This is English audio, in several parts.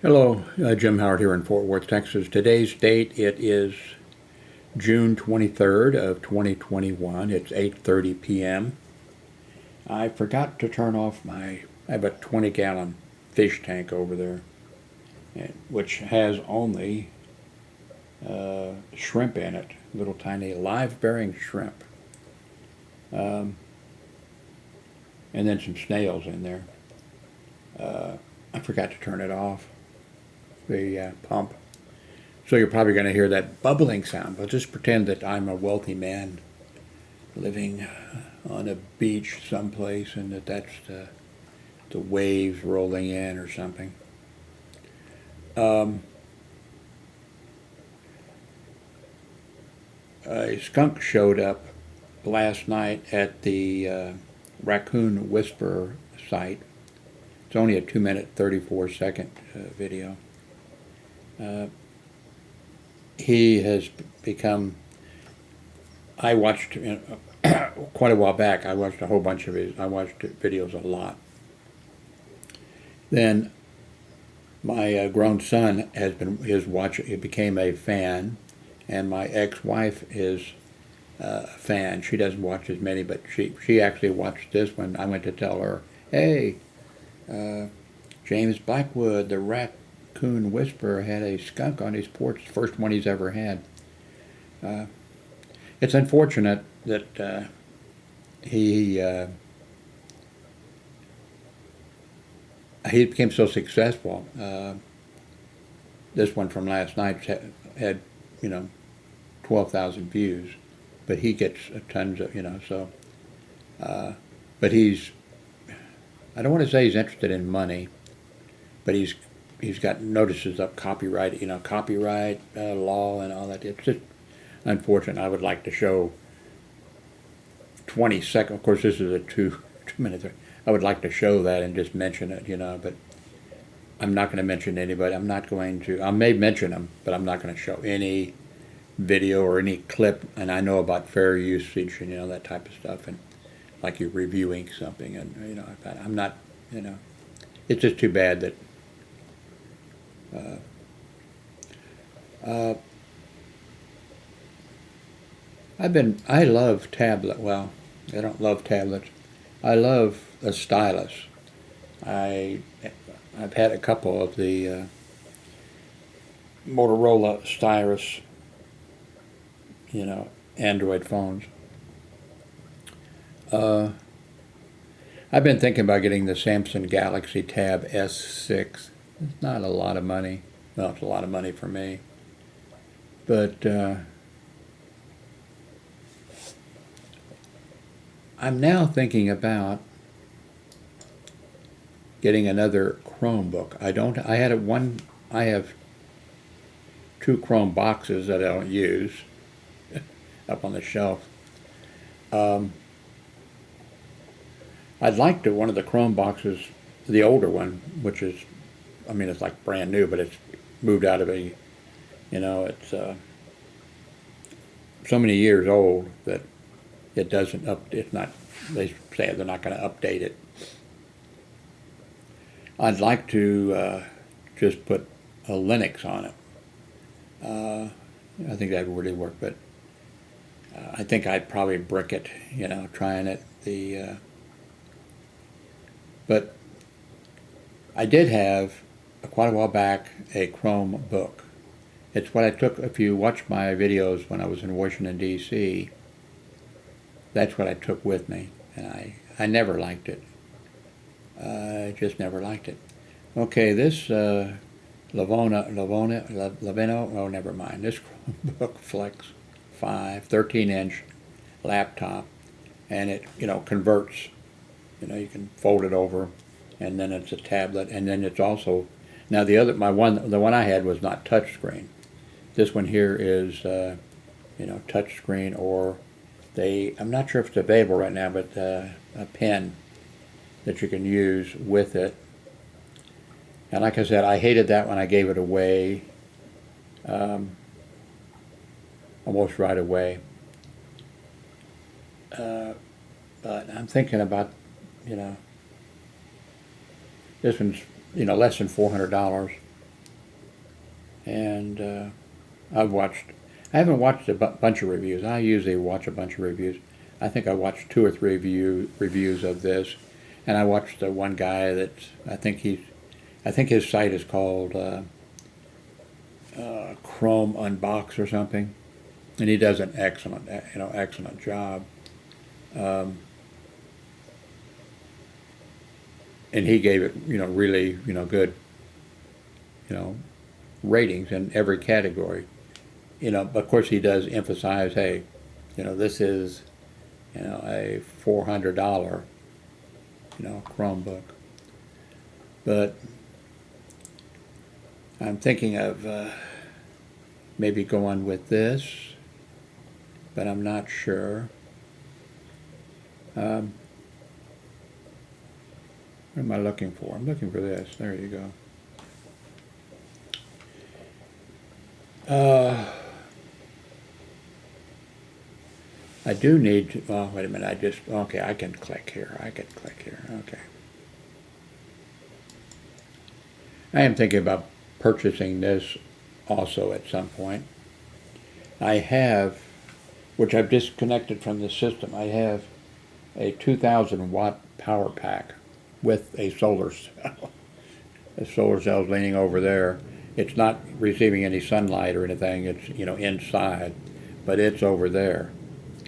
Hello, Jim Howard here in Fort Worth, Texas. Today's date, it is June 23rd of 2021. It's 8:30 p.m. I forgot to turn off I have a 20-gallon fish tank over there, which has only shrimp in it, little tiny live-bearing shrimp, and then some snails in there. I forgot to turn it off, the pump. So you're probably going to hear that bubbling sound, but just pretend that I'm a wealthy man living on a beach someplace and that's the waves rolling in or something. A skunk showed up last night at the Raccoon Whisperer site. It's only a 2-minute, 34-second video. He has become, I watched, quite a while back, I watched a whole bunch of his, I watched videos a lot. Then my grown son has been, he became a fan, and my ex-wife is a fan. She doesn't watch as many, but she actually watched this one. I went to tell her, hey, James Blackwood, the Raccoon Whisperer, had a skunk on his porch, the first one he's ever had. It's unfortunate that he became so successful. This one from last night had 12,000 views, but he gets tons of, so. But I don't want to say he's interested in money, but he's got notices of copyright, copyright law and all that. It's just unfortunate. I would like to show 20 seconds. Of course, this is a two minute. I would like to show that and just mention it, but I'm not going to mention anybody. I'm not going to. I may mention them, but I'm not going to show any video or any clip. And I know about fair usage and that type of stuff, and like you're reviewing something, and I'm not. It's just too bad that. I love tablet. Well, I don't love tablets. I love a stylus. I've had a couple of the Motorola stylus, Android phones. I've been thinking about getting the Samsung Galaxy Tab S6. It's not a lot of money. Well, it's a lot of money for me. But I'm now thinking about getting another Chromebook. I have 2 Chrome boxes that I don't use up on the shelf. I'd like to, one of the Chrome boxes, the older one, which is, it's like brand new, but it's moved out of it's so many years old that it doesn't it's not, they say they're not going to update it. I'd like to just put a Linux on it. I think that would really work, but I think I'd probably brick it, trying it. But I did have, quite a while back, a Chromebook. It's what I took, if you watch my videos when I was in Washington, D.C., that's what I took with me, and I never liked it. I just never liked it. Okay, this Levino, oh, never mind. This Chromebook Flex 5, 13-inch laptop, and it, converts. You can fold it over, and then it's a tablet, and then it's also, now the one I had was not touchscreen. This one here is, touchscreen, or I'm not sure if it's available right now, but a pen that you can use with it. And like I said, I hated that when I gave it away almost right away. But I'm thinking about, this one's, less than $400. And I haven't watched a bunch of reviews. I usually watch a bunch of reviews. I think I watched 2 or 3 reviews of this, and I watched the one guy that I think his site is called Chrome Unbox or something, and he does an excellent job. Um, and he gave it, really, good, ratings in every category. But of course he does emphasize, hey, this is, a $400, Chromebook. But I'm thinking of maybe going with this, but I'm not sure. What am I looking for? I'm looking for this. There you go. I do need to, oh, wait a minute, okay, I can click here. Okay. I am thinking about purchasing this also at some point. I have, which I've disconnected from the system, I have a 2,000 watt power pack with a solar cell. The solar cell's leaning over there. It's not receiving any sunlight or anything. It's, inside, but it's over there.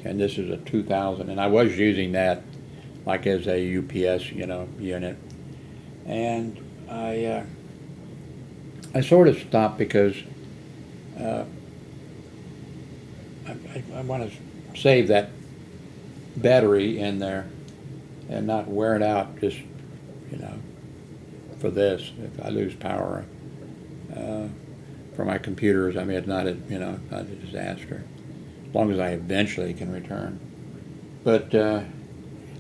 And this is a 2,000, and I was using that like as a UPS, unit. And I sort of stopped because I want to save that battery in there and not wear it out just, for this. If I lose power for my computers, it's not not a disaster. As long as I eventually can return. But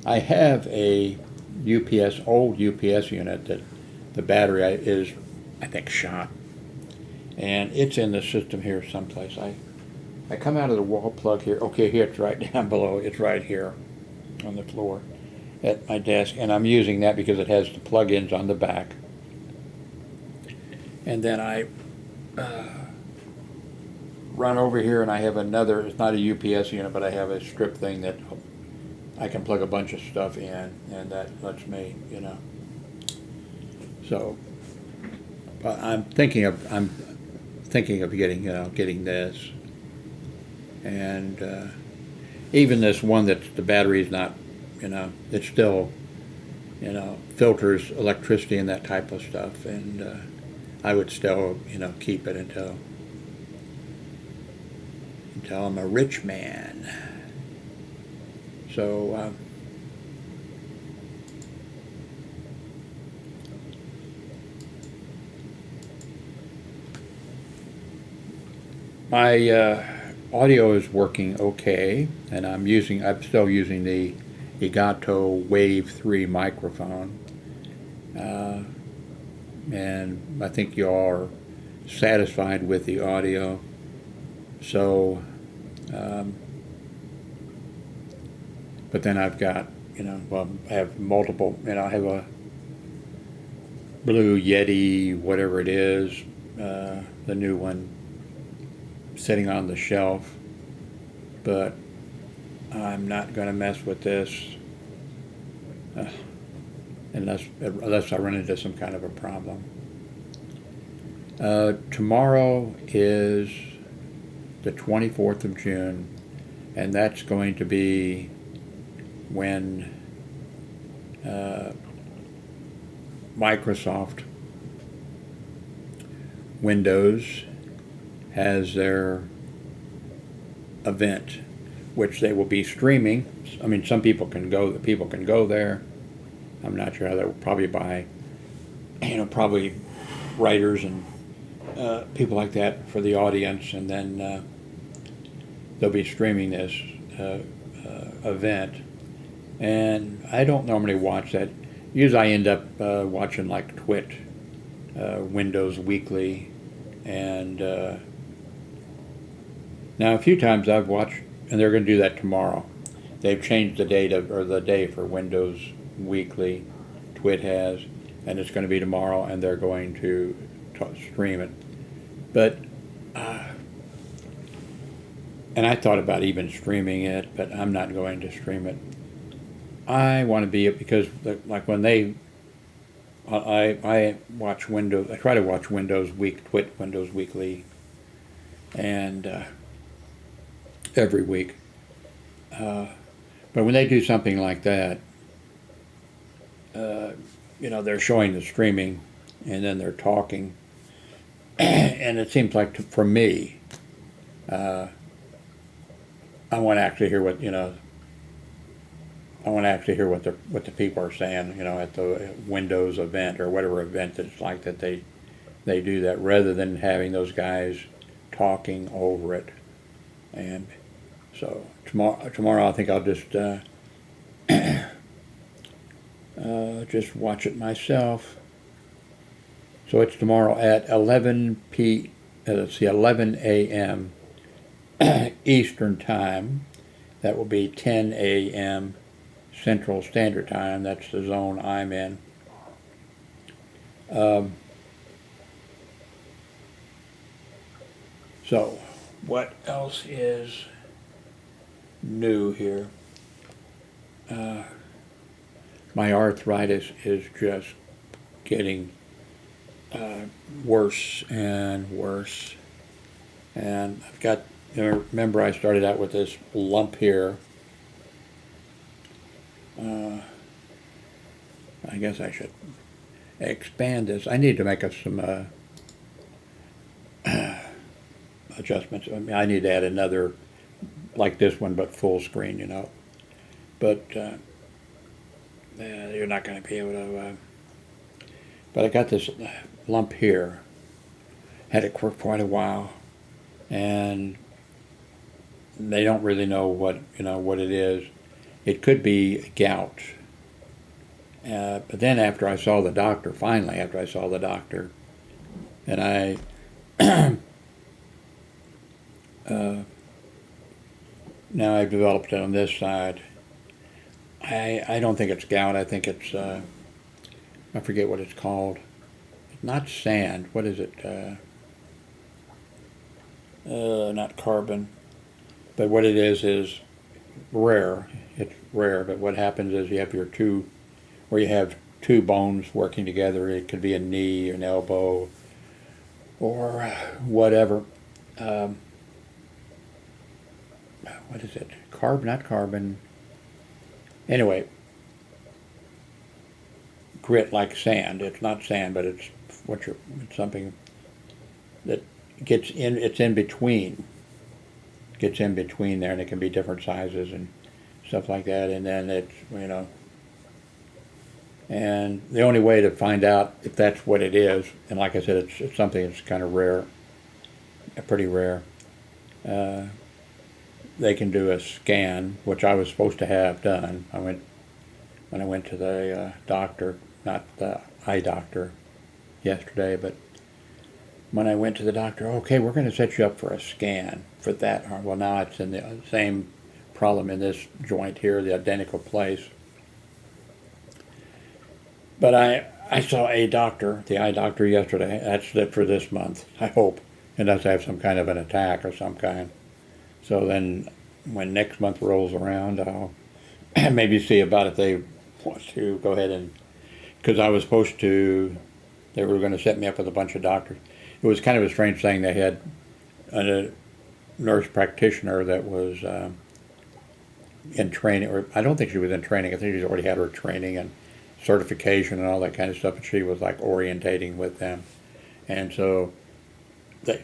I have a old UPS unit that the battery is, I think, shot. And it's in the system here someplace. I come out of the wall plug here. Okay, here it's right down below. It's right here on the floor at my desk. And I'm using that because it has the plug-ins on the back. And then I run over here and I have another, it's not a UPS unit, but I have a strip thing that I can plug a bunch of stuff in, and that lets me, So, but I'm thinking of getting this. And even this one that the battery's not, it still, filters electricity and that type of stuff. And I would still, keep it until I'm a rich man. So, my audio is working okay, and I'm still using the Elgato Wave 3 microphone. And I think you all are satisfied with the audio. So, but then I've got, I have multiple, I have a Blue Yeti, whatever it is, the new one, sitting on the shelf. But I'm not going to mess with this unless I run into some kind of a problem. Tomorrow is the 24th of June, and that's going to be when Microsoft Windows has their event, which they will be streaming. Some people can go there. I'm not sure how they'll probably buy, probably writers and people like that for the audience, and then they'll be streaming this event. And I don't normally watch that. Usually I end up watching like Twit, Windows Weekly, and now a few times I've watched, and they're going to do that tomorrow. They've changed the day for Windows Weekly, Twit has, and it's going to be tomorrow, and they're going to stream it. But and I thought about even streaming it, but I'm not going to stream it. I want to be, because like when I watch Windows, I try to watch Windows Windows Weekly, and every week. But when they do something like that, they're showing the streaming, and then they're talking, and it seems like for me, I want to actually hear I want to actually hear what the people are saying, at the Windows event or whatever event it's like that they do that, rather than having those guys talking over it. And so tomorrow I think I'll just watch it myself. So it's tomorrow at 11 a.m. Eastern Time. That will be 10 a.m. Central Standard Time. That's the zone I'm in. So, what else is new here? My arthritis is just getting worse and worse. And I've got, remember I started out with this lump here. I guess I should expand this. I need to make some adjustments. I mean, I need to add another, like this one, but full screen, But you're not going to be able to. But I got this lump here. Had it for quite a while, and they don't really know what it is. It could be gout. But then after I saw the doctor, and I now I've developed it on this side. I don't think it's gout. I think it's I forget what it's called. It's not sand. What is it? Not carbon. But what it is rare. It's rare. But what happens is you have you have two bones working together. It could be a knee, an elbow, or whatever. What is it? Not carbon. Anyway, grit like sand. It's not sand, but it's something that gets in. It's in between. Gets in between there, and it can be different sizes and stuff like that. And then it's and the only way to find out if that's what it is, and like I said, it's something that's kind of rare, pretty rare. They can do a scan, which I was supposed to have done. When I went to the doctor, not the eye doctor, yesterday, but when I went to the doctor, okay, we're going to set you up for a scan for that. Well, now it's in the same problem in this joint here, the identical place. But I saw the eye doctor yesterday. That's it for this month, I hope. Unless I have some kind of an attack or some kind. So then when next month rolls around, I'll maybe see about if they want to go ahead and, because I was supposed to, they were going to set me up with a bunch of doctors. It was kind of a strange thing. They had a nurse practitioner that was in training, or I don't think she was in training. I think she's already had her training and certification and all that kind of stuff, and she was like orientating with them. And so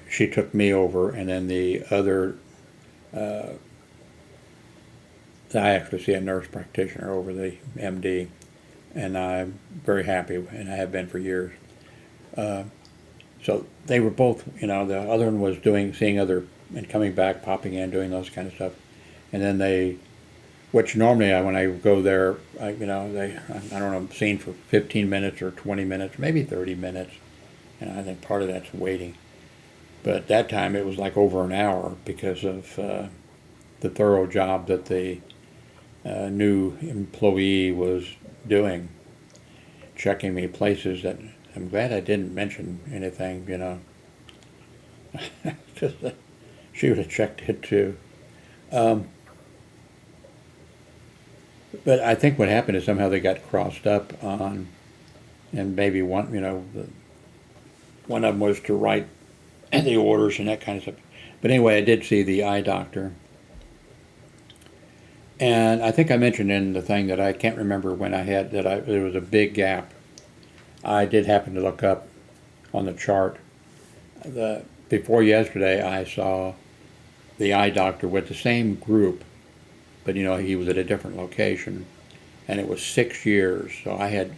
she took me over, and then the other, I actually see a nurse practitioner over the MD, and I'm very happy, and I have been for years. So they were both, the other one was seeing other, and coming back, popping in, doing those kind of stuff. And then which normally when I go there, I don't know, I'm seen for 15 minutes or 20 minutes, maybe 30 minutes. And I think part of that's waiting. But at that time it was like over an hour because of the thorough job that the new employee was doing, checking me places that I'm glad I didn't mention anything, 'Cause she would have checked it too. Um, but I think what happened is somehow they got crossed up on, and maybe one, one of them was to write the orders and that kind of stuff. But anyway, I did see the eye doctor. And I think I mentioned in the thing that I can't remember when I had there was a big gap. I did happen to look up on the chart. Before yesterday, I saw the eye doctor with the same group, but he was at a different location, and it was 6 years. So I had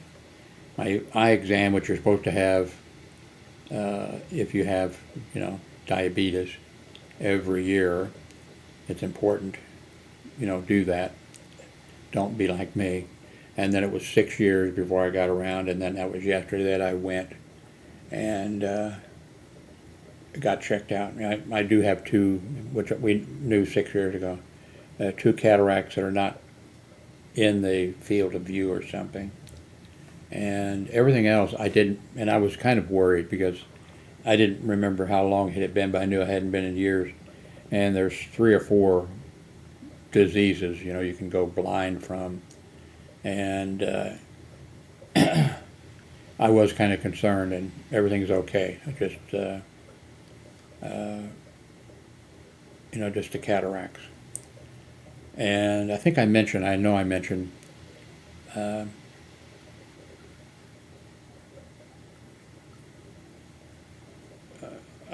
my eye exam, which you're supposed to have if you have diabetes every year. It's important, do that. Don't be like me. And then it was 6 years before I got around, and then that was yesterday that I went and got checked out. I do have two, which we knew 6 years ago, two cataracts that are not in the field of view or something. And everything else I didn't, and I was kind of worried because I didn't remember how long it had been, but I knew it hadn't been in years. And there's 3 or 4 diseases, you can go blind from. And I was kind of concerned, and everything's okay. I just, just the cataracts. And I think I mentioned, I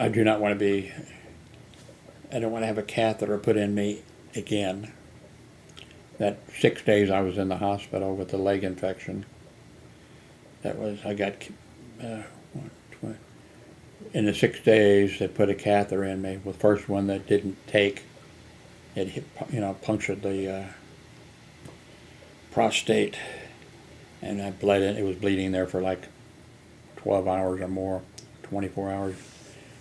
do not want to be, I don't want to have a catheter put in me again. That 6 days I was in the hospital with the leg infection, I got, in the 6 days they put a catheter in me. The first one that didn't take, it hit, punctured the prostate, and I bled it. It was bleeding there for like 12 hours or more, 24 hours.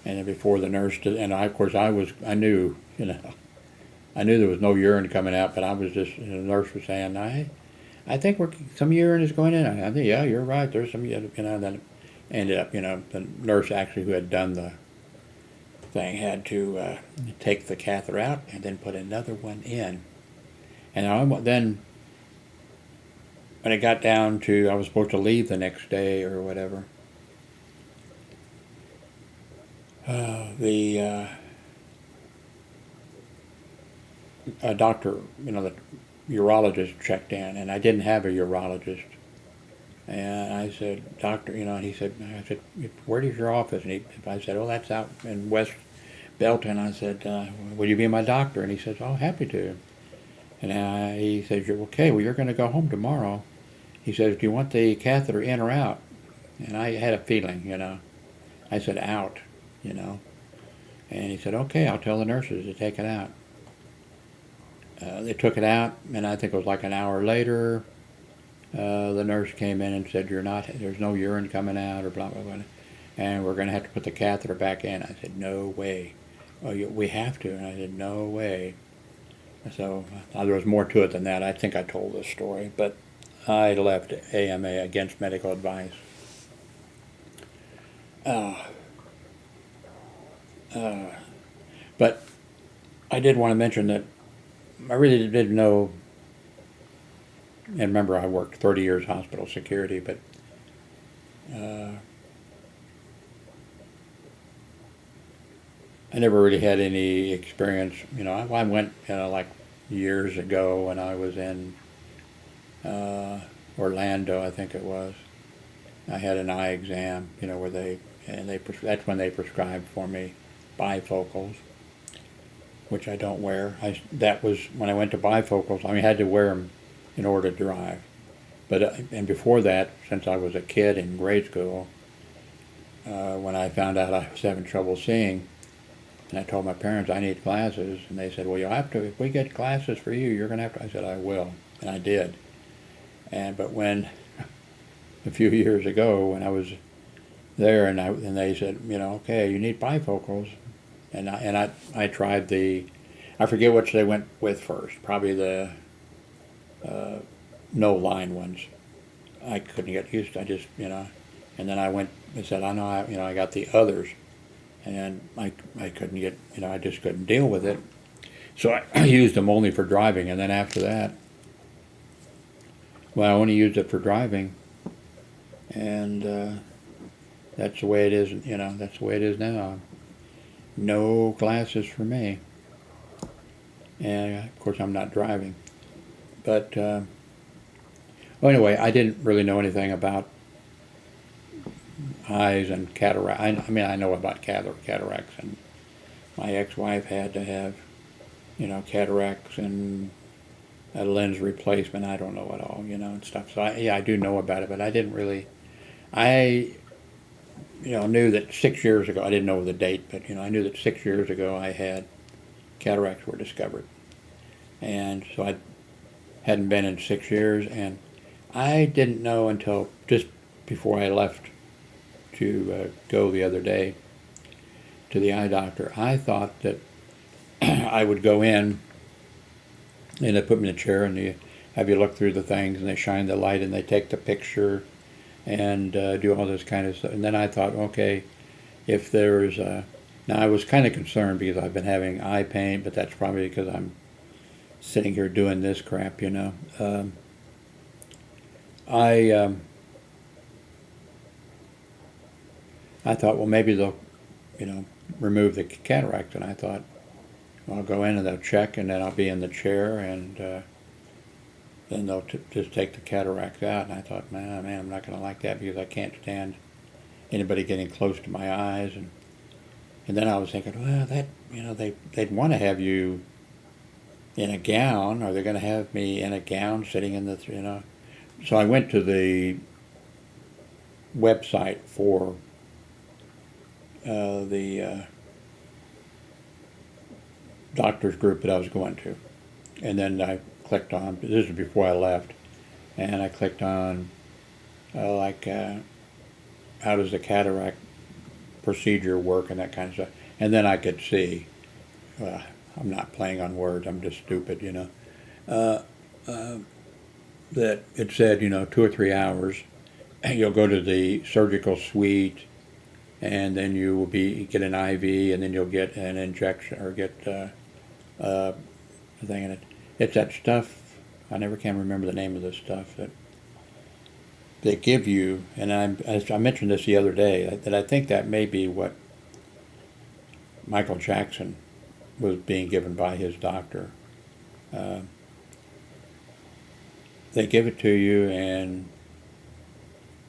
And then before the nurse did, and of course I knew, I knew there was no urine coming out, but I was just, the nurse was saying, I think some urine is going in. I think, yeah, you're right, there's some, then it ended up, the nurse actually who had done the thing had to take the catheter out and then put another one in. And then when it got down to, I was supposed to leave the next day or whatever, a doctor, the urologist checked in, and I didn't have a urologist. And I said, doctor, and I said, where is your office? And I said, oh, that's out in West Belton. I said, will you be my doctor? And he says, oh, happy to. And he says, okay, well, you're going to go home tomorrow. He says, do you want the catheter in or out? And I had a feeling, I said, out, And he said, okay, I'll tell the nurses to take it out. They took it out, and I think it was like an hour later, the nurse came in and said, there's no urine coming out, or blah, blah, blah, and we're going to have to put the catheter back in. I said, no way. Oh, we have to. And I said, no way. So there was more to it than that. I think I told this story, but I left AMA against medical advice. But I did want to mention that I really didn't know, and remember I worked 30 years hospital security, but I never really had any experience. I went, like years ago when I was in Orlando, I think it was. I had an eye exam, where that's when they prescribed for me bifocals, which I don't wear. That was when I went to bifocals. I had to wear them in order to drive. But and before that, since I was a kid in grade school, when I found out I was having trouble seeing, and I told my parents I need glasses, and they said, well, you'll have to, if we get glasses for you, you're going to have to. I said, I will, and I did. But when, a few years ago, when I was there, and they said, okay, you need bifocals, and I tried I forget which they went with first, probably the no line ones. I couldn't get used to. I just, and then I went and said, I know, I got the others, and I couldn't get, I just couldn't deal with it. So I used them only for driving, and then after that, well, I only used it for driving, and that's the way it is. That's the way it is now. No glasses for me, and of course I'm not driving. But well, anyway, I didn't really know anything about eyes and cataract. I mean, I know about cataracts, and my ex-wife had to have, cataracts and a lens replacement. I don't know at all, and stuff. So yeah, I do know about it, but I didn't really. I, knew that 6 years ago. I didn't know the date, but I knew that 6 years ago I had cataracts were discovered, and so I hadn't been in 6 years, and I didn't know until just before I left to go the other day to the eye doctor. I thought that I would go in and they put me in a chair and they have you look through the things and they shine the light and they take the picture and do all this kind of stuff. And then I thought, okay, if there's now I was kind of concerned because I've been having eye pain, but that's probably because I'm sitting here doing this crap, I thought, well, maybe they'll, remove the cataracts, and I thought, well, I'll go in and they'll check, and then I'll be in the chair, and then they'll just take the cataracts out. And I thought, man, I'm not going to like that because I can't stand anybody getting close to my eyes. And then I was thinking, well, that, they'd want to have you in a gown. Are they going to have me in a gown sitting in the, So I went to the website for the doctor's group that I was going to. And then I clicked on, this is before I left, and I clicked on how does the cataract procedure work and that kind of stuff. And then I could see, I'm not playing on words, I'm just stupid, that it said, 2 or 3 hours, you'll go to the surgical suite, and then you will get an IV, and then you'll get an injection or get a thing in it. It's that stuff, I never can remember the name of this stuff that they give you, and I mentioned this the other day, that I think that may be what Michael Jackson was being given by his doctor. They give it to you, and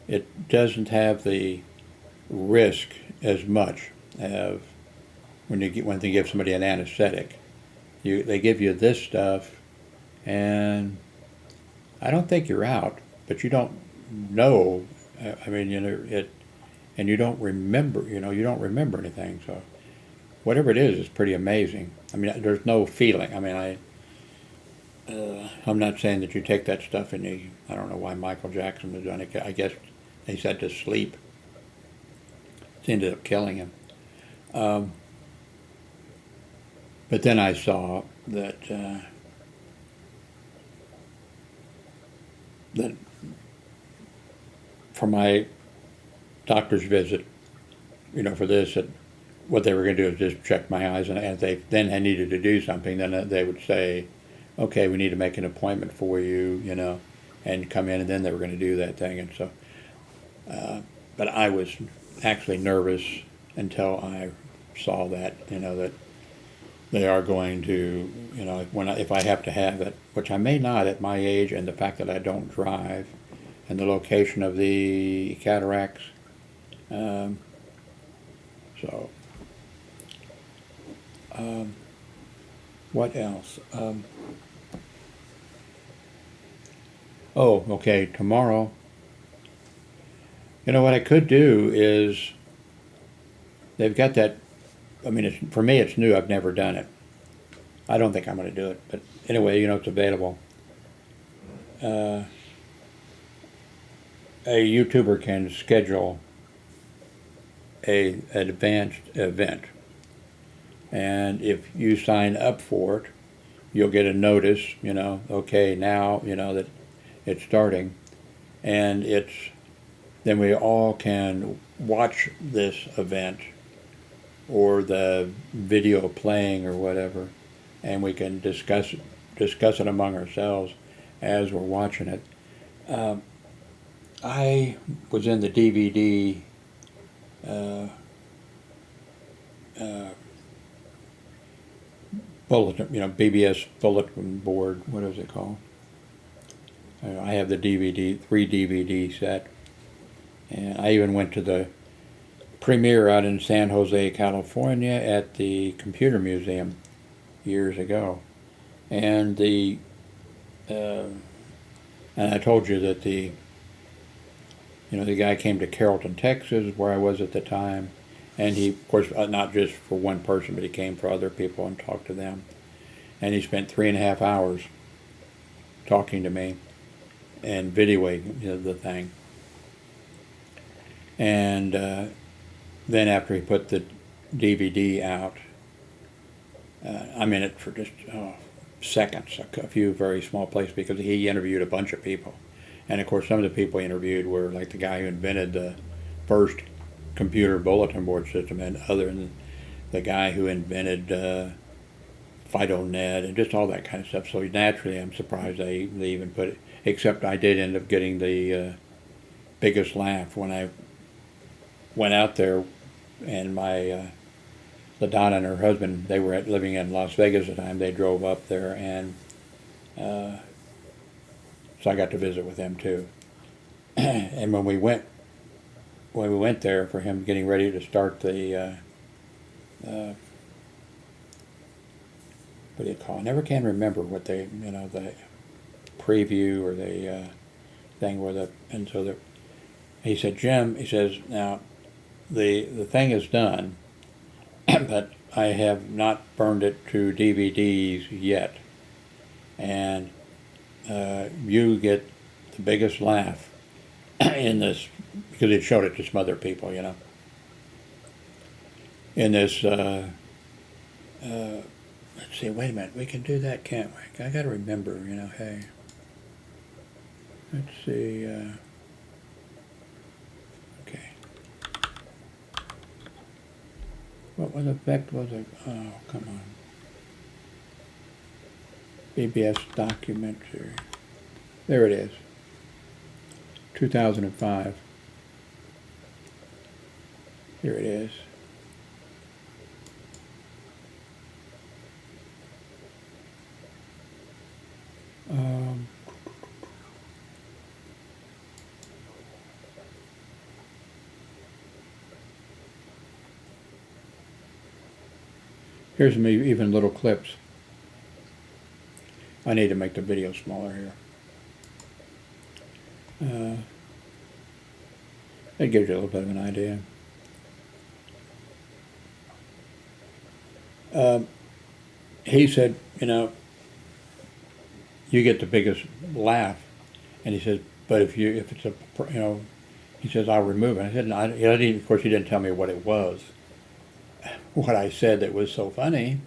it doesn't have the risk as much of when they give somebody an anesthetic. They give you this stuff, and I don't think you're out, but you don't know. I mean, and you don't remember. You don't remember anything. So whatever it is pretty amazing. I mean, there's no feeling. I mean, I'm not saying that you take that stuff and I don't know why Michael Jackson was done it. I guess they said to sleep. It ended up killing him. But then I saw that that for my doctor's visit, for this, that what they were going to do is just check my eyes, and if they then had needed to do something, then they would say, okay, we need to make an appointment for you, and come in, and then they were going to do that thing. And so, but I was actually nervous until I saw that, that they are going to, if I have to have it, which I may not at my age, and the fact that I don't drive, and the location of the cataracts. What else? Okay, tomorrow. What I could do is, they've got that, I mean, for me it's new, I've never done it. I don't think I'm going to do it, but anyway, it's available. A YouTuber can schedule an advanced event, and if you sign up for it, you'll get a notice, okay, now, that it's starting, and then we all can watch this event or the video playing or whatever, and we can discuss it among ourselves as we're watching it. I was in the DVD bulletin, BBS bulletin board. What is it called? I have the DVD, 3 DVD set, and I even went to the premiere out in San Jose, California, at the Computer Museum years ago, and and I told you that the guy came to Carrollton, Texas, where I was at the time, and he, of course, not just for one person, but he came for other people and talked to them, and he spent 3.5 hours talking to me and videoing the thing. And then after he put the DVD out, I'm in it for just seconds, a few very small places, because he interviewed a bunch of people. And of course some of the people he interviewed were like the guy who invented the first computer bulletin board system, and other than the guy who invented FidoNet and just all that kind of stuff. So naturally I'm surprised they even put it, except I did end up getting the biggest laugh when I went out there, and my LaDonna and her husband, they were living in Las Vegas at the time. They drove up there, and so I got to visit with them too. And when we went there for him getting ready to start the what do you call it? I never can remember what they, the preview or the thing where and so he said, Jim, he says, now the thing is done, but I have not burned it to DVDs yet, and you get the biggest laugh in this, because it showed it to some other people, in this let's see, wait a minute, we can do that, can't we? I got to remember, hey, let's see, okay, what effect was it? Oh, come on. BBS Documentary. There it is. 2005. Here it is. Here's me, even little clips. I need to make the video smaller here. That gives you a little bit of an idea. He said, you get the biggest laugh, and he says, but if it's a, he says, I'll remove it. I said, no, of course, he didn't tell me what it was, what I said that was so funny.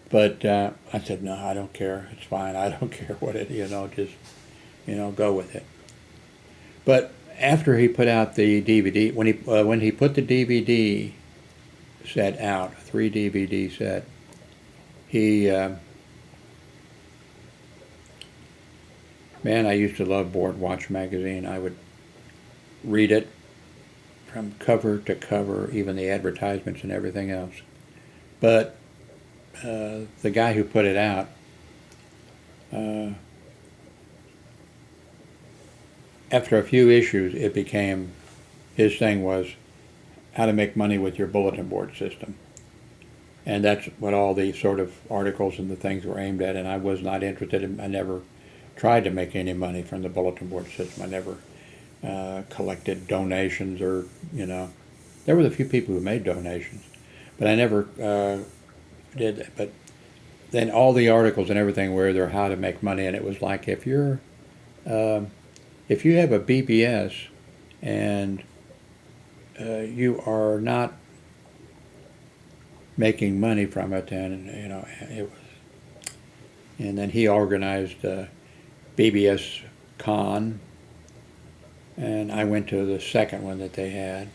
But I said, no, I don't care. It's fine. I don't care what it, just, go with it. But after he put out the DVD, when he put the DVD set out, 3 DVD set, he, man, I used to love Board Watch magazine. I would read it from cover to cover, even the advertisements and everything else. But the guy who put it out, after a few issues, it became, his thing was how to make money with your bulletin board system. And that's what all the sort of articles and the things were aimed at, and I was not interested in, I never tried to make any money from the bulletin board system. I never collected donations or, there were a few people who made donations, but I never did that. But then all the articles and everything were there how to make money, and it was like if you have a BBS and you are not making money from it, and it was, and then he organized BBS Con, and I went to the second one that they had,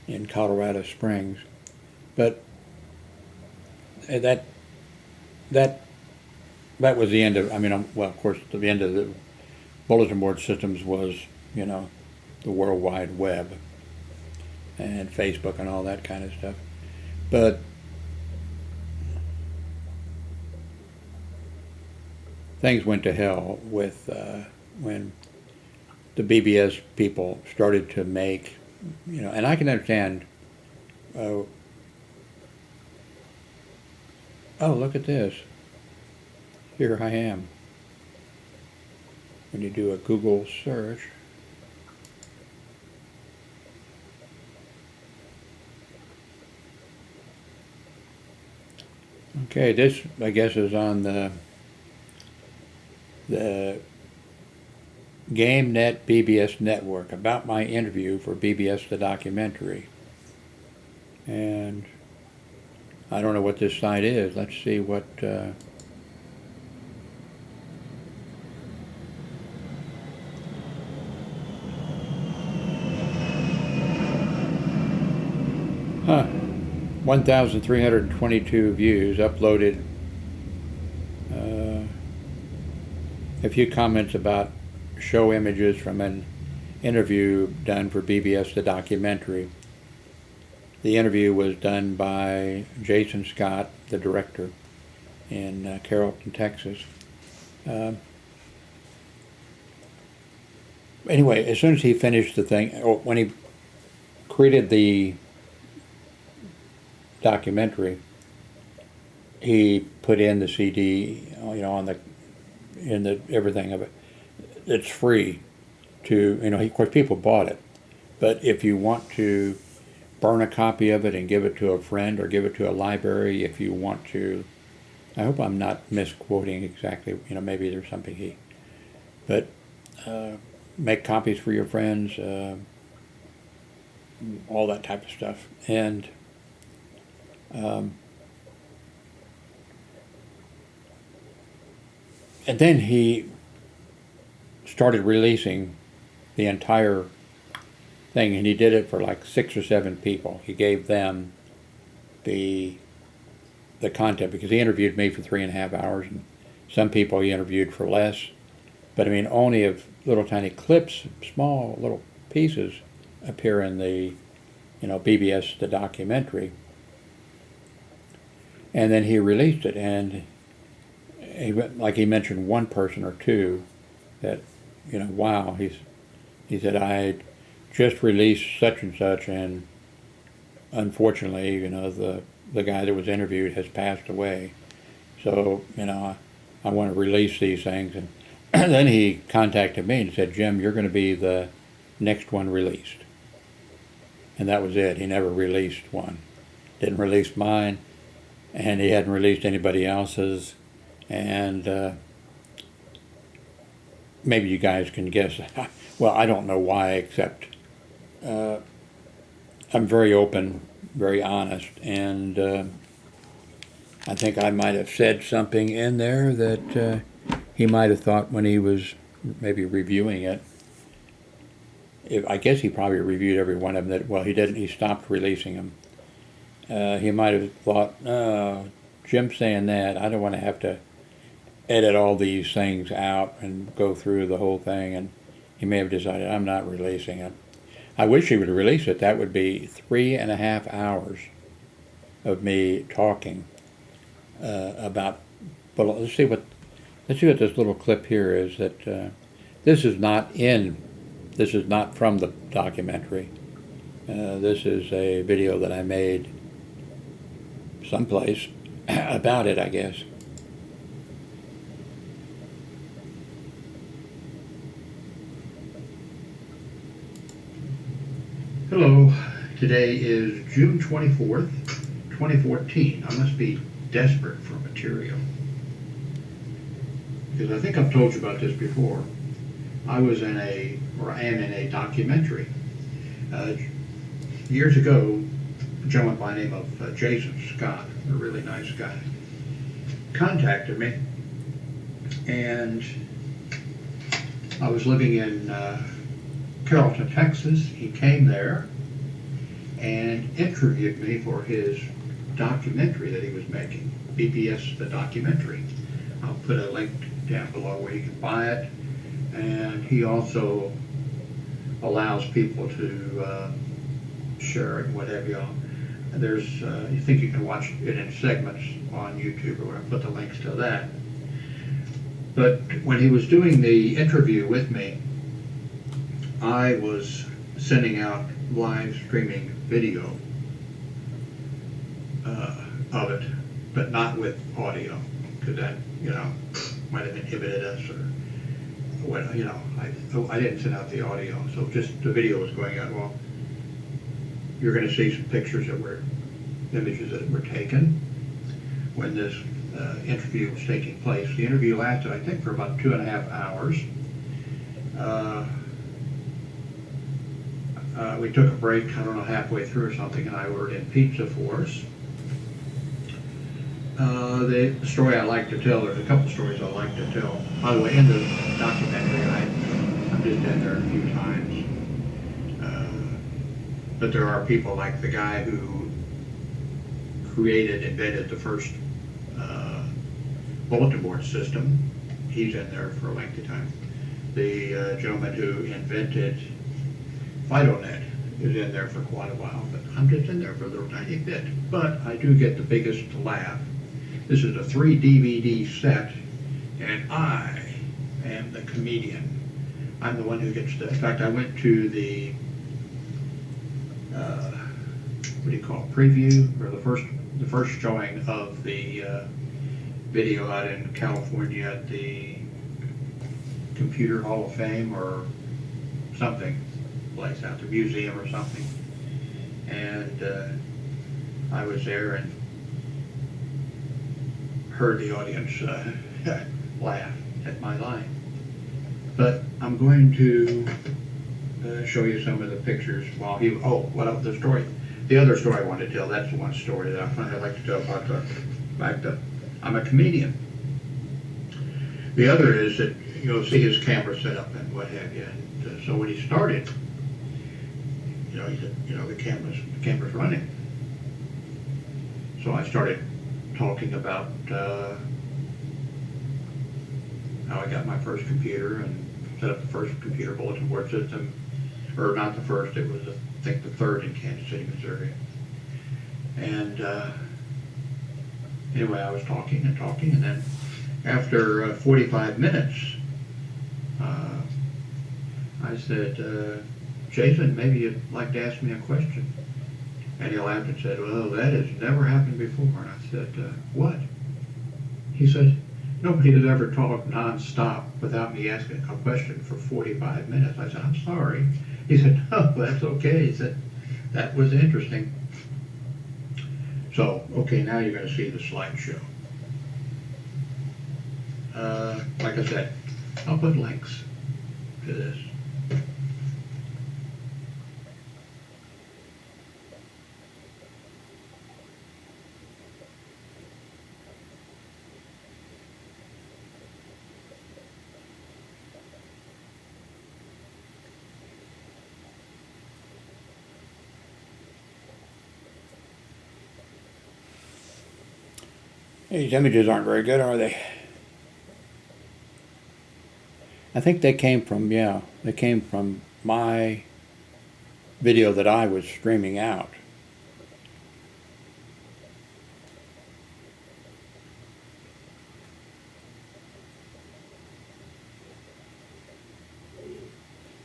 in Colorado Springs. But that that that was the end of. I mean, well, of course, the end of the bulletin board systems was, you know, the World Wide Web and Facebook and all that kind of stuff. But things went to hell with when the BBS people started to make, you know, and I can understand. Oh, look at this. Here I am. When you do a Google search, okay, this I guess is on the GameNet BBS network about my interview for BBS The Documentary. And I don't know what this site is. Let's see what... Huh. 1,322 views, uploaded a few comments about show images from an interview done for BBS The Documentary. The interview was done by Jason Scott, the director, in Carrollton, Texas. Anyway, as soon as he finished the thing, or when he created the documentary, he put in the CD, you know, in the everything of it. It's free to, you know, of course people bought it, but if you want to burn a copy of it and give it to a friend or give it to a library, if you want to, I hope I'm not misquoting exactly, you know, maybe there's something but make copies for your friends, all that type of stuff. And then he started releasing the entire thing, and he did it for like 6 or 7 people. He gave them the content, because he interviewed me for 3.5 hours, and some people he interviewed for less. But I mean, only if little tiny clips, small little pieces appear in the, you know, BBS The Documentary. And then he released it, and like he mentioned one person or two that, you know, wow, he said, I just released such and such, and unfortunately, you know, the guy that was interviewed has passed away. So, you know, I want to release these things. And then he contacted me and said, Jim, you're going to be the next one released. And that was it. He never released one. Didn't release mine, and he hadn't released anybody else's. And maybe you guys can guess. Well, I don't know why, except I'm very open, very honest, and I think I might have said something in there that he might have thought when he was maybe reviewing it. I guess he probably reviewed every one of them. That, well, he didn't. He stopped releasing them. He might have thought, oh, Jim's saying that. I don't want to have to edit all these things out and go through the whole thing. And he may have decided, I'm not releasing it. I wish he would release it. That would be 3.5 hours of me talking about. But let's see what this little clip here is. That this is not from the documentary. This is a video that I made someplace about it, I guess. Hello, today is June 24th, 2014. I must be desperate for material, because I think I've told you about this before. I am in a documentary. Years ago, a gentleman by the name of Jason Scott, a really nice guy, contacted me, and I was living in Carrollton, Texas. He came there, and interviewed me for his documentary that he was making, BBS The Documentary. I'll put a link down below where you can buy it, and he also allows people to share it, what have you. There's, you think you can watch it in segments on YouTube, or I'll put the links to that. But when he was doing the interview with me, I was sending out live streaming video of it, but not with audio, because that, might have inhibited us, or what, I didn't send out the audio, so just the video was going out. Well, you're going to see some pictures that were, images that were taken when this interview was taking place. The interview lasted, I think, for about 2.5 hours. We took a break, I don't know, halfway through or something, and I ordered in pizza for us. The story I like to tell, there's a couple stories I like to tell. By the way, in the documentary, I'm just in there a few times. But there are people like the guy who invented the first bulletin board system. He's in there for a lengthy time. The gentleman who invented FidoNet is in there for quite a while, but I'm just in there for a little tiny bit. But I do get the biggest laugh. This is a 3 DVD set, and I am the comedian. I'm the one who gets the, in fact, I went to the, what do you call it, preview, or the first showing of the video out in California at the Computer Hall of Fame or something, place out there, museum or something. And I was there and heard the audience laugh at my line. But I'm going to show you some of the pictures while he, the story. The other story I wanted to tell, that's the one story that I like to tell about the fact that I'm a comedian. The other is that you'll see his camera set up and what have you. And so when he started, he said, the camera's running. So I started talking about how I got my first computer and set up the first computer bulletin board system, or not the first, it was, I think, the third in Kansas City, Missouri. And anyway, I was talking, and then after 45 minutes, I said, Jason, maybe you'd like to ask me a question. And he laughed and said, well, that has never happened before. And I said, what? He said, nobody has ever talked nonstop without me asking a question for 45 minutes. I said, I'm sorry. He said, no, that's okay. He said, that was interesting. So, okay, now you're going to see the slideshow. Like I said, I'll put links to this. These images aren't very good, are they? I think they came from my video that I was streaming out.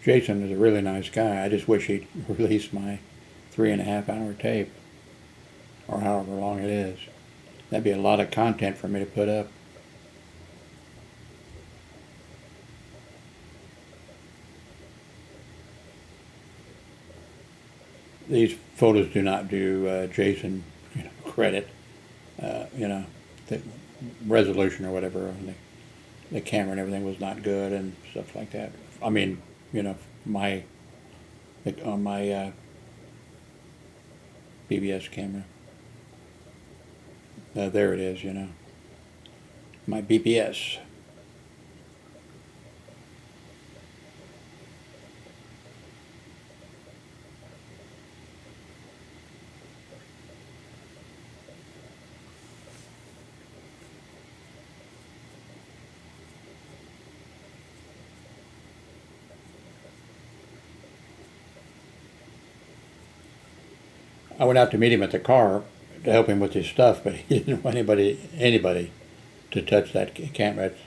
Jason is a really nice guy. I just wish he'd release my 3.5-hour tape, or however long it is. That'd be a lot of content for me to put up. These photos do not do Jason credit. The resolution or whatever on the camera and everything was not good and stuff like that. I mean, on my BBS camera. There it is, my BBS. I went out to meet him at the car to help him with his stuff, but he didn't want anybody to touch that camera. It's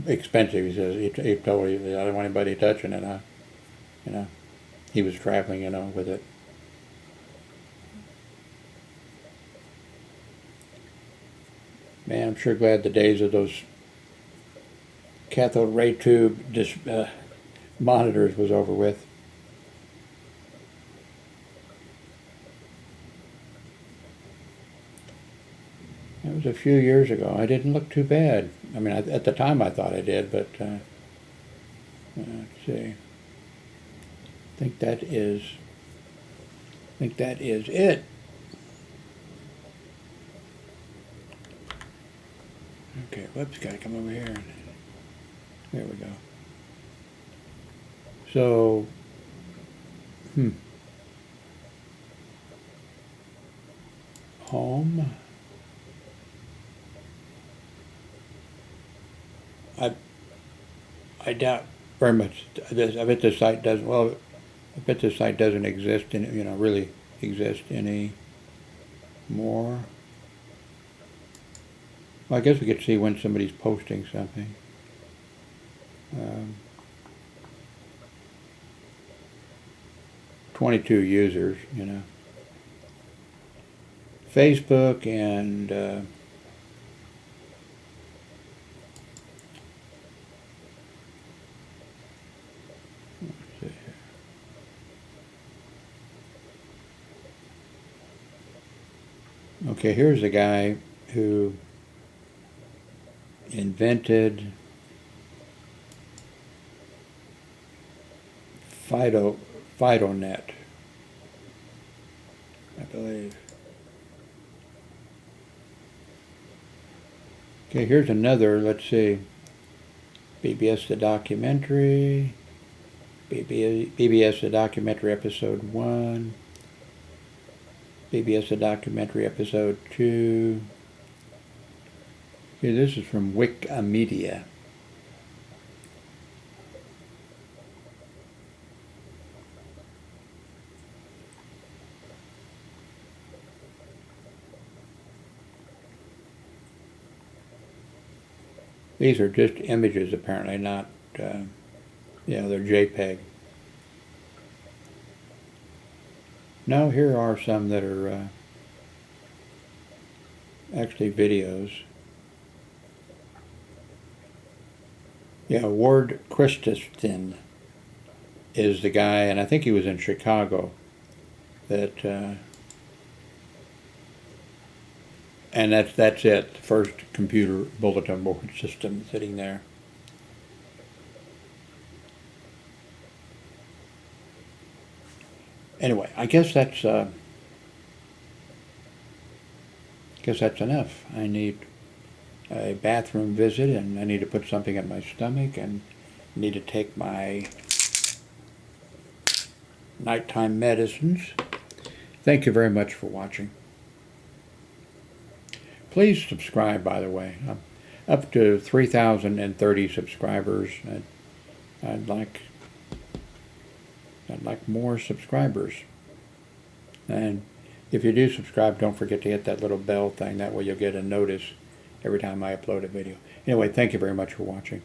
expensive. He says he told me I don't want anybody touching it. You know, he was traveling, with it. Man, I'm sure glad the days of those cathode ray tube monitors was over with. It was a few years ago. I didn't look too bad. I mean, at the time I thought I did, but let's see. I think that is it. Okay, whoops, gotta come over here. There we go. So, home. I doubt very much. I bet the site doesn't. Well, I bet the site doesn't exist really exist anymore. Well, I guess we could see when somebody's posting something. 22 users, Facebook and okay, here's a guy who invented FidoNet, I believe. Okay, here's another, let's see, BBS The Documentary, BBS The Documentary Episode 1, BBS The Documentary Episode 2. Okay, this is from Wikimedia. These are just images, apparently, not, they're JPEG. No, here are some that are actually videos. Yeah, Ward Christensen is the guy, and I think he was in Chicago, that, and that's it, the first computer bulletin board system sitting there. Anyway, I guess that's enough. I need a bathroom visit, and I need to put something in my stomach, and need to take my nighttime medicines. Thank you very much for watching. Please subscribe, by the way. I'm up to 3,030 subscribers. I'd like more subscribers. And if you do subscribe, don't forget to hit that little bell thing. That way you'll get a notice every time I upload a video. Anyway, thank you very much for watching.